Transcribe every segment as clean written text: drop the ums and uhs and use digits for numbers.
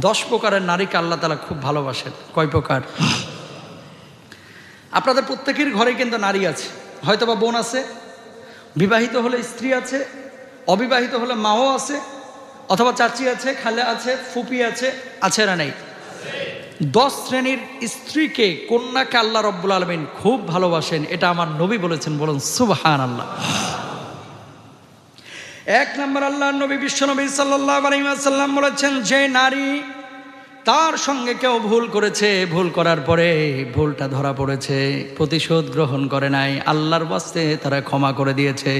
10 প্রকারের নারীকে আল্লাহ তাআলা খুব ভালোবাসেন। কয় প্রকার? আপনাদের প্রত্যেকের ঘরে কিন্তু নারী আছে, হয়তোবা বোন আছে, বিবাহিত হলে স্ত্রী আছে, অবিবাহিত হলে মাও আছে, অথবা চাচি আছে, খালা আছে, ফুপি আছে, আছে না নেই? 10 শ্রেণীর স্ত্রীকে, কন্যাকে আল্লাহ রব্বুল আলামিন খুব ভালোবাসেন, এটা আমার নবী বলেছেন। বলুন সুবহানাল্লাহ। 1 নম্বর আল্লাহর নবী বিশ্বনবী সাল্লাল্লাহু আলাইহি ওয়াসাল্লাম বলেছেন, যে নারী তার সঙ্গে কেউ ভুল করেছে, ভুল করার পরে ভুলটা ধরা পড়েছে, প্রতিশোধ গ্রহণ করে নাই, আল্লাহর ওয়াস্তে তারা ক্ষমা করে দিয়েছে,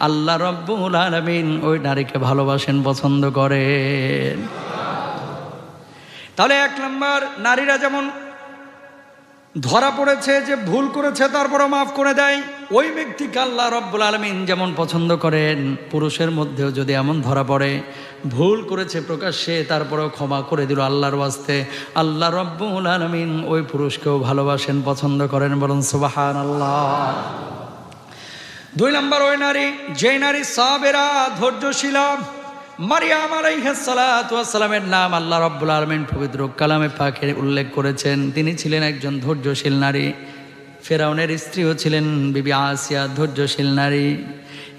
আল্লাহ রব্বুল আলামিন ওই নারীকে ভালোবাসেন, পছন্দ করেন। তাহলে 1 নম্বর, নারীরা যেমন ধরা পড়েছে যে ভুল করেছে তারপরে মাফ করে দেয়, ওই ব্যক্তিকে আল্লাহ রব্বুল আলামিন যেমন পছন্দ করেন, পুরুষের মধ্যেও যদি এমন ধরা পড়ে ভুল করেছে প্রকাশ্যে তারপরেও ক্ষমা করে দিল আল্লাহর ওয়াস্তে, আল্লাহ রব্বুল আলামিন ওই পুরুষকেও ভালোবাসেন, পছন্দ করেন। বলুন সুবহানাল্লাহ। 2 নম্বর, ওই নারী, যে নারী সাবেরা, ধৈর্যশীলা। মারিয়াম আলাইহিস সালাতু ওয়াস সালামের নাম আল্লাহ রাব্বুল আলামিন পবিত্র কালামে পাকে উল্লেখ করেছেন। তিনি ছিলেন একজন ধৈর্যশীল নারী। ফেরাউনের স্ত্রীও ছিলেন বিবি আসিয়া, ধৈর্যশীল নারী।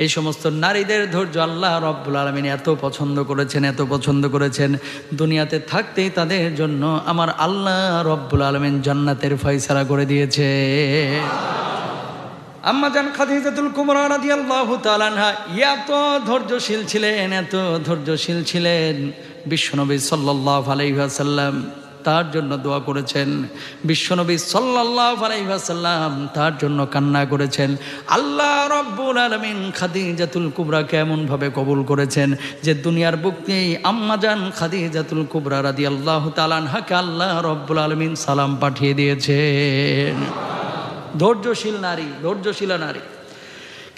এই সমস্ত নারীদের ধৈর্য আল্লাহ রাব্বুল আলামিন এত পছন্দ করেছেন, এত পছন্দ করেছেন, দুনিয়াতে থাকতেই তাদের জন্য আমার আল্লাহ রাব্বুল আলামিন জান্নাতের ফয়সালা করে দিয়েছে। আম্মা জান খাদিজাতুল কুবরা রাদিয়াল্লাহু তাআলা আনহা এত ধৈর্যশীল ছিলেন, এত ধৈর্যশীল ছিলেন, বিশ্বনবী সাল্লাল্লাহু আলাইহি ওয়াসাল্লাম তার জন্য দোয়া করেছেন, বিশ্বনবী সাল্লাল্লাহু আলাইহি ওয়াসাল্লাম তার জন্য কান্না করেছেন। আল্লাহ রাব্বুল আলামিন খাদিজাতুল কুবরাকে এমনভাবে কবুল করেছেন যে দুনিয়ার বুকেই আম্মা জান খাদিজাতুল কুবরা রাদিয়াল্লাহু তাআলা আনহাকে আল্লাহ রাব্বুল আলামিন সালাম পাঠিয়ে দিয়েছেন। ধৈর্যশীল নারী, ধৈর্যশীলা নারী।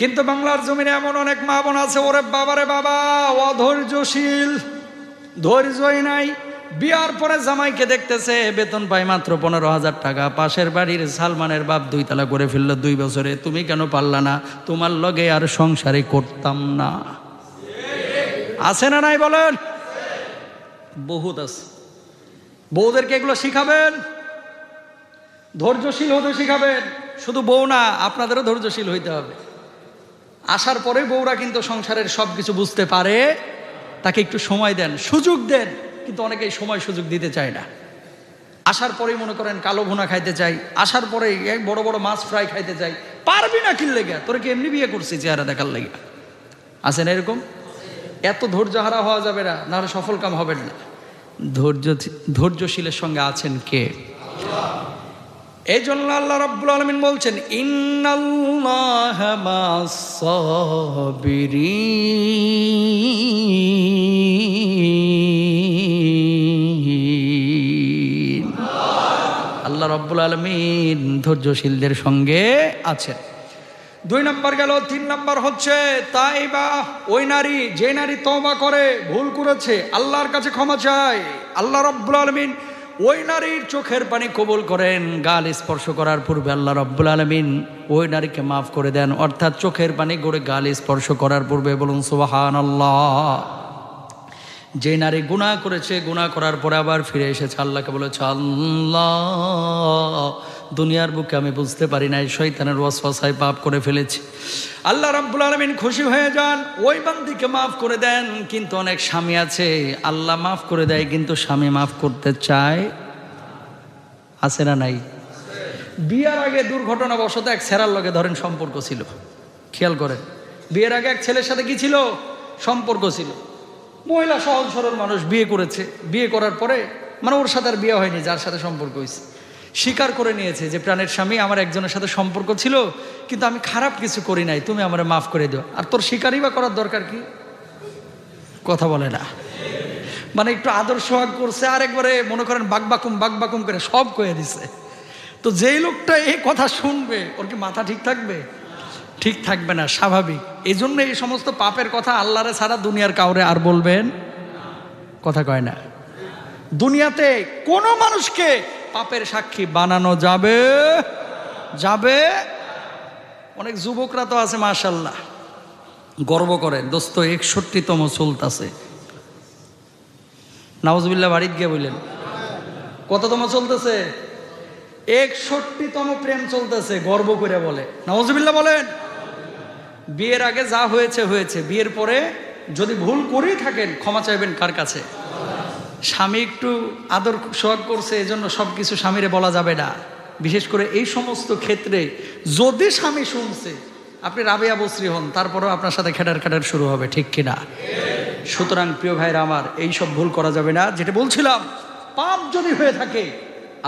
কিন্তু বাংলার জমিনে এমন অনেক মা বোন আছে, ওরে বাবারে বাবা, অধৈর্যশীল, ধৈর্যই নাই। বিয়ার পরে জামাইকে দেখতেছে বেতন পায় মাত্র 15,000 টাকা, পাশের বাড়ির সালমানের বাপ 2 তালা করে ফেললো 2 বছরে, তুমি কেন পারলা না? তোমার লগে আর সংসারে করতাম না। আছে না নাই বলেন? বহুত আছে। বউদেরকে এগুলো শিখাবেন, ধৈর্যশীল হতে শিখাবেন। শুধু বউ না, আপনাদেরও ধৈর্যশীল হইতে হবে। আসার পরে বউরা কিন্তু সংসারের সব কিছু বুঝতে পারে, তাকে একটু সময় দেন, সুযোগ দেন। কিন্তু অনেকেই সময় সুযোগ দিতে চায় না। আসার পরেই মনে করেন কালো ভুনা খাইতে চাই, আসার পরেই এক বড় বড় মাছ ফ্রাই খাইতে চাই। পারবি না কিল লেগে? তোরা কি এমনি বিয়ে করছিস চেহারা দেখার লেগে? আছে না এরকম? এত ধৈর্য হারা হওয়া যাবে না, নাহলে সফল কাম হবেন না। ধৈর্যশীলের সঙ্গে আছেন কে? এই জন্য আল্লাহ রাব্বুল আলামিন বলছেন, ইন্নাল্লাহা মাস-সাবিরিন। আল্লাহ রাব্বুল আলামিন ধৈর্যশীলদের সঙ্গে আছেন। 2 নম্বর গেল। 3 নম্বর হচ্ছে তাইবা, ওই নারী, যে নারী তওবা করে, ভুল করেছে, আল্লাহর কাছে ক্ষমা চায়, আল্লাহ রাব্বুল আলামিন ওই নারীর চোখের পানি কবুল করেন। গাল স্পর্শ করার পূর্বে আল্লাহ রাব্বুল আলামিন ওই নারীকে মাফ করে দেন, অর্থাৎ চোখের পানি গড়ে গাল স্পর্শ করার পূর্বে। বলুন সুবহানাল্লাহ। যে নারী গুনাহ করেছে, গুনাহ করার পরে আবার ফিরে এসেছে, আল্লাহকে বলেছে, আল্লাহ দুনিয়ার বুকে আমি বুঝতে পারি নাই, শয়তানের ওয়াসওয়াসায় পাপ করে ফেলেছি। আল্লাহ রাব্বুল আলামিন খুশি হয়ে যান, ওই বান্দিকে মাফ করে দেন। কিন্তু অনেক স্বামী আছে, আল্লাহ মাফ করে দেয় কিন্তু স্বামী মাফ করতে চায়। আছে না নাই? বিয়ার আগে দুর্ঘটনাবশত এক ছেঁড়ার লগে ধরেন সম্পর্ক ছিল, খেয়াল করেন, বিয়ের আগে এক ছেলের সাথে কি ছিল? সম্পর্ক ছিল। মহিলা সহজ সরল মানুষ, বিয়ে করেছে, বিয়ে করার পরে মানে ওর সাথে আর বিয়ে হয়নি, যার সাথে সম্পর্ক হয়েছে, স্বীকার করে নিয়েছে যে প্রাণের স্বামী, আমার একজনের সাথে সম্পর্ক ছিল কিন্তু আমি খারাপ কিছু করি নাই, তুমি আমারে মাফ করে দিও। আর তোর স্বীকারই বা করার দরকার কি? কথা বলে না। মানে একটু আদর্শ করছে, আর একবারে মনে করেন বাকবাকুম করে সব কয়ে দিছে। তো যেই লোকটা এই কথা শুনবে, ওর কি মাথা ঠিক থাকবে? ঠিক থাকবে না, স্বাভাবিক। এই জন্য এই সমস্ত পাপের কথা আল্লাহরে ছাড়া দুনিয়ার কাউরে আর বলবেন কথা কয় না। দুনিয়াতে কোনো মানুষকে পাপের সাক্ষী বানানো যাবে যাবে অনেক যুবকরা তো আছে মাশাআল্লাহ, গর্ব করেন, দোস্ত 61তম চলতেছে, নাউজুবিল্লাহ বাড়িতে গিয়ে বললেন। কততম চলতেছে? 61তম প্রেম চলতেছে, গর্ব করে বলে। নাউজুবিল্লাহ বলেন। বিয়ের আগে যা হয়েছে হয়েছে, বিয়ের পরে যদি ভুল করেই থাকেন ক্ষমা চাইবেন কার কাছে? স্বামী একটু আদর সোহাগ করছে, এজন্য সব কিছু স্বামীরে বলা যাবে না। বিশেষ করে এই সমস্ত ক্ষেত্রে যদি স্বামী শুনছে, আপনি রাবেয়া বসরি হন, তারপরেও আপনার সাথে খেটার শুরু হবে, ঠিক কিনা? সুতরাং প্রিয় ভাইরা আমার, এই সব ভুল করা যাবে না। যেটা বলছিলাম, পাপ যদি হয়ে থাকে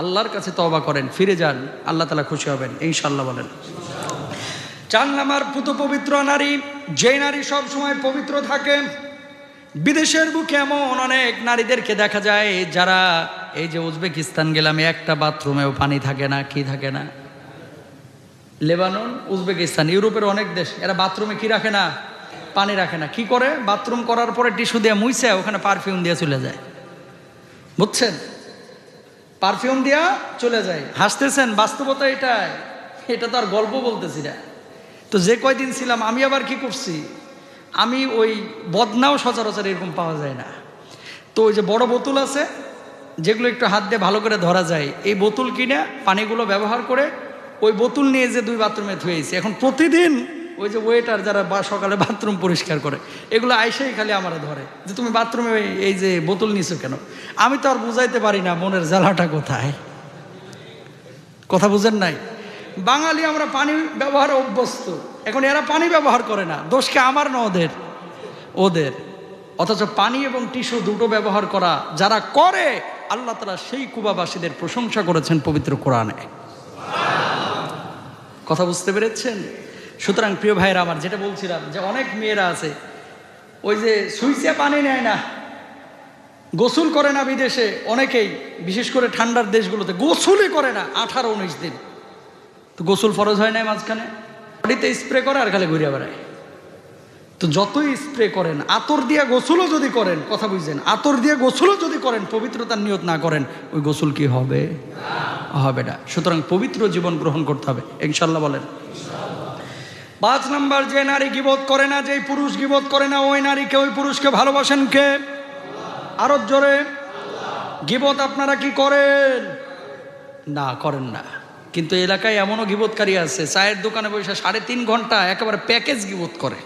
আল্লাহর কাছে তওবা করেন, ফিরে যান, আল্লাহ তাআলা খুশি হবেন ইনশাআল্লাহ। বলেন 4 নাম্বার, পুত পবিত্র নারী। যে নারী সব সময় পবিত্র থাকে। বিদেশের বুকে এমন অনেক নারীদেরকে দেখা যায় যারা, এই যে উজবেকিস্তান গেলাম, একটা বাথরুমেও পানি থাকে না। কি থাকে না? লেবানন, উজবেকিস্তান, ইউরোপের অনেক দেশ, এরা বাথরুমে কি রাখে না? পানি রাখে না। কি করে? বাথরুম করার পরে টিস্যু দিয়ে মুইছে ওখানে পারফিউম দিয়ে চলে যায়। বুঝছেন? পারফিউম দিয়া চলে যায়। হাসতেছেন, বাস্তবতা এটাই। এটা তো আর গল্প বলতেছি না। তো যে কয়দিন ছিলাম আমি আবার কি করছি, আমি ওই বদনাও সচরাচর এরকম পাওয়া যায় না। তো ওই যে বড় বোতল আছে যেগুলো একটু হাত দিয়ে ভালো করে ধরা যায়, এই বোতল কিনে পানিগুলো ব্যবহার করে ওই বোতল নিয়ে যে 2 বাথরুমে ধুয়েছি। এখন প্রতিদিন ওই যে ওয়েটার যারা সকালে বাথরুম পরিষ্কার করে, এগুলো আইসেই খালি আমার ধরে যে তুমি বাথরুমে এই যে বোতল নিছো কেন। আমি তো আর বুঝাইতে পারি না মনের জ্বালাটা কোথায়। কথা বুঝেন নাই? বাঙালি আমরা পানি ব্যবহারে অভ্যস্ত, এখন এরা পানি ব্যবহার করে না। দোষকে আমার না ওদের? ওদের। অথচ পানি এবং টিস্যু দুটো ব্যবহার করা যারা করে, আল্লাহ তাআলা সেই কুবাবাসীদের প্রশংসা করেছেন পবিত্র কোরআনে। কথা বুঝতে পেরেছেন? সুতরাং প্রিয় ভাইয়েরা আমার, যেটা বলছিলাম যে অনেক মেয়েরা আছে ওই যে সুইচে পানি নেয় না, গোসল করে না। বিদেশে অনেকেই, বিশেষ করে ঠান্ডার দেশগুলোতে গোসলই করে না 18-19 দিন। তো গোসল ফরজ হয় না মাঝখানে? বডিতে স্প্রে করে আর খালি ঘুরিয়ে বেড়ায়। তো যতই স্প্রে করেন, আতর দিয়ে গোসলও যদি করেন, কথা বুঝছেন, আতর দিয়ে গোসলও যদি করেন, পবিত্রতার নিয়ত না করেন, ওই গোসল কি হবে? হবে না। সুতরাং পবিত্র জীবন গ্রহণ করতে হবে ইনশাআল্লাহ। বলেন 5 নাম্বার, যে নারী গীবত করে না, যেই পুরুষ গীবত করে না, ওই নারীকে, ওই পুরুষকে ভালোবাসেন কে? আরো জোরে। গীবত আপনারা কি করেন? না, করেন না। কিন্তু এলাকায় এমনও গীবতকারী আছে, চায়ের দোকানে বসে 3.5 ঘন্টা একেবারে প্যাকেজ গীবত করে।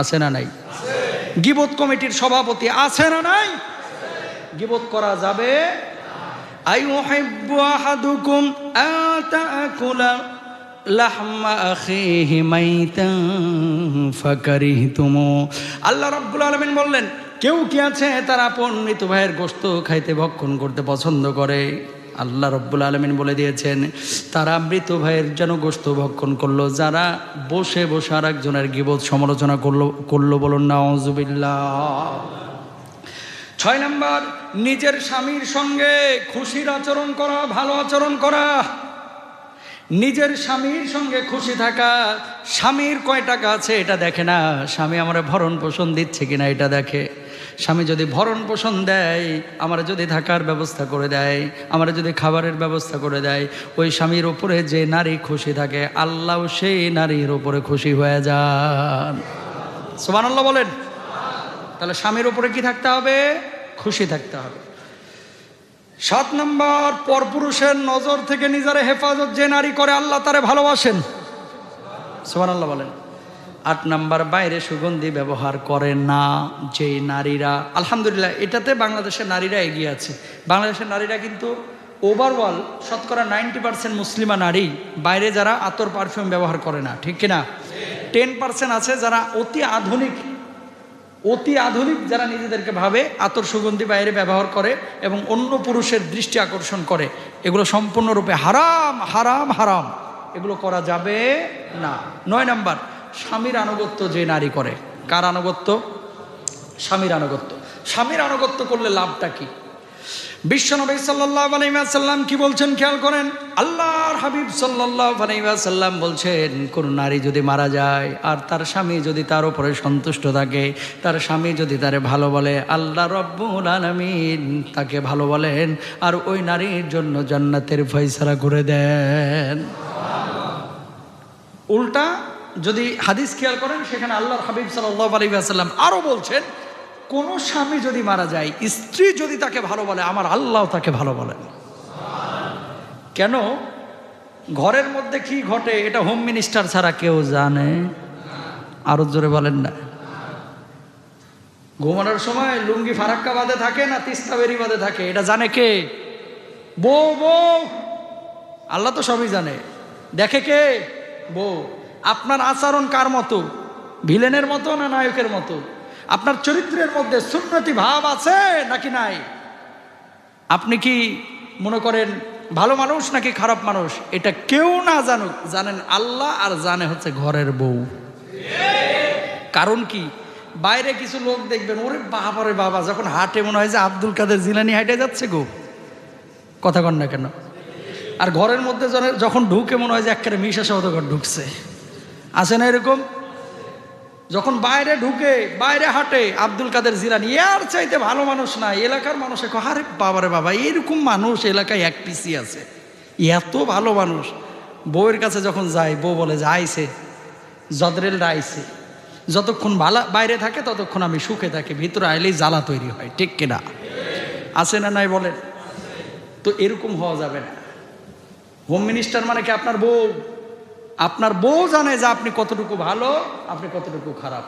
আছে না নাই? গীবত কমিটির সভাপতি আছে না নাই? গীবত করা যাবে? আইয়ুহিব্বু আহাদুকুম আতাকুলা লাহমা আখিহি মাইতান ফাকারিহতুমু। আল্লাহ রাব্বুল আলামিন বললেন, কেউ কি আছে তার আপন মৃত ভাইয়ের গোশত খাইতে, ভক্ষণ করতে পছন্দ করে? আল্লাহ রাব্বুল আলামিন বলে দিয়েছেন, তারা মৃত ভাইয়ের যেন গোশত ভক্ষণ করলো যারা বসে বসে আর একজনের গীবত সমালোচনা করলো। বলুন নাউজুবিল্লাহ। 6 নাম্বার, নিজের স্বামীর সঙ্গে খুশির আচরণ করা, ভালো আচরণ করা। নিজের স্বামীর সঙ্গে খুশি থাকা। স্বামীর কয় টাকা আছে এটা দেখে না, স্বামী আমার ভরণ পোষণ দিচ্ছে কিনা এটা দেখে। স্বামী যদি ভরণ পোষণ দেয়, আমার যদি থাকার ব্যবস্থা করে দেয়, আমার যদি খাবারের ব্যবস্থা করে দেয়, ওই স্বামীর ওপরে যে নারী খুশি থাকে, আল্লাহ সেই নারীর ওপরে খুশি হয়ে যান। সুবহানাল্লাহ বলেন। তাহলে স্বামীর ওপরে কি থাকতে হবে? খুশি থাকতে হবে। 7 নাম্বার, পরপুরুষের নজর থেকে নিজের হেফাজত যে নারী করে, আল্লাহ তারে ভালোবাসেন। সুবহানাল্লাহ বলেন। 8 নাম্বার, বাইরে সুগন্ধি ব্যবহার করে না যেই নারীরা। আলহামদুলিল্লাহ, এটাতে বাংলাদেশের নারীরা এগিয়ে আছে। বাংলাদেশের নারীরা কিন্তু ওভারঅল শতকরা 90% মুসলিমা নারী বাইরে যারা আতর পারফিউম ব্যবহার করে না, ঠিক কিনা? 10% আছে যারা অতি আধুনিক যারা নিজেদেরকে ভাবে আতর সুগন্ধি বাইরে ব্যবহার করে এবং অন্য পুরুষের দৃষ্টি আকর্ষণ করে। এগুলো সম্পূর্ণরূপে হারাম, হারাম, হারাম। এগুলো করা যাবে না। 9 নাম্বার, স্বামীর আনুগত্য যে নারী করে। কার আনুগত্য? স্বামীর আনুগত্য। স্বামীর আনুগত্য করলে লাভটা কি? বিশ্বনবী সাল্লাল্লাহু আলাইহি ওয়াসাল্লাম কি বলছেন খেয়াল করেন। আল্লাহর হাবিব সাল্লাল্লাহু আলাইহি ওয়াসাল্লাম বলছেন, কোন নারী যদি মারা যায় আর তার স্বামী যদি তার উপরে সন্তুষ্ট থাকে, তার স্বামী যদি তারে ভালো বলে, আল্লাহ রাব্বুল আলামিন তাকে ভালো বলেন আর ওই নারীর জন্য জান্নাতের ফয়সালা করে দেন। উল্টা যদি হাদিস খেয়াল করেন, সেখানে আল্লাহর হাবিব সাল্লাল্লাহু আলাইহি ওয়াসাল্লাম আরো বলছেন, কোনো স্বামী যদি মারা যায়, স্ত্রী যদি তাকে ভালো বলে, আমার আল্লাহ তাকে ভালো বলেন। কেন? ঘরের মধ্যে কি ঘটে এটা হোম মিনিস্টার ছাড়া কেউ জানে? আরো জোরে বলেন না। ঘুমানোর সময় লুঙ্গি ফারাক্কা বাঁধে থাকে না তিস্তা বেরি বাঁধে থাকে, এটা জানে কে? বউ। বউ। আল্লাহ তো সবই জানে। দেখে কে? বউ। আপনার আচরণ কার মতো? ভিলেনের মতো না নায়কের মতো? আপনার চরিত্রের মধ্যে সুন্নতি ভাব আছে নাকি নাই? আপনি কি মনে করেন ভালো মানুষ নাকি খারাপ মানুষ? এটা কেউ না জানুক, জানেন আল্লাহ, আর জানে হচ্ছে ঘরের বউ। কারণ কি? বাইরে কিছু লোক দেখবেন, ওরে বাবারে বাবা, যখন হাঁটে মনে হয় যে আব্দুল কাদের জিলানী হাঁটে যাচ্ছে গো, কথা কন না কেন? আর ঘরের মধ্যে যখন ঢুকে মনে হয় যে একেবারে মিশা সওদাগর ঢুকছে। আছে না এরকম? যখন বাইরে ঢুকে, বাইরে হাঁটে আব্দুল কাদের জিলানী, আর চাইতে ভালো মানুষ না। এলাকার মানুষে কয়, আরে বাবারে বাবা, এরকম মানুষ এলাকায় এক পিসি আছে, এত ভালো মানুষ। বউয়ের কাছে যখন যায়, বউ বলে যে আইছে, জদরেলরা আইছে। যতক্ষণ বাইরে থাকে ততক্ষণ আমি সুখে থাকি, ভিতরে আইলেই জ্বালা তৈরি হয়। ঠিক কিনা? আছে না নাই বলেন? তো এরকম হওয়া যাবে না। হোম মিনিস্টার মানে কি? আপনার বউ। আপনার বউ জানে যে আপনি কতটুকু ভালো, আপনি কতটুকু খারাপ।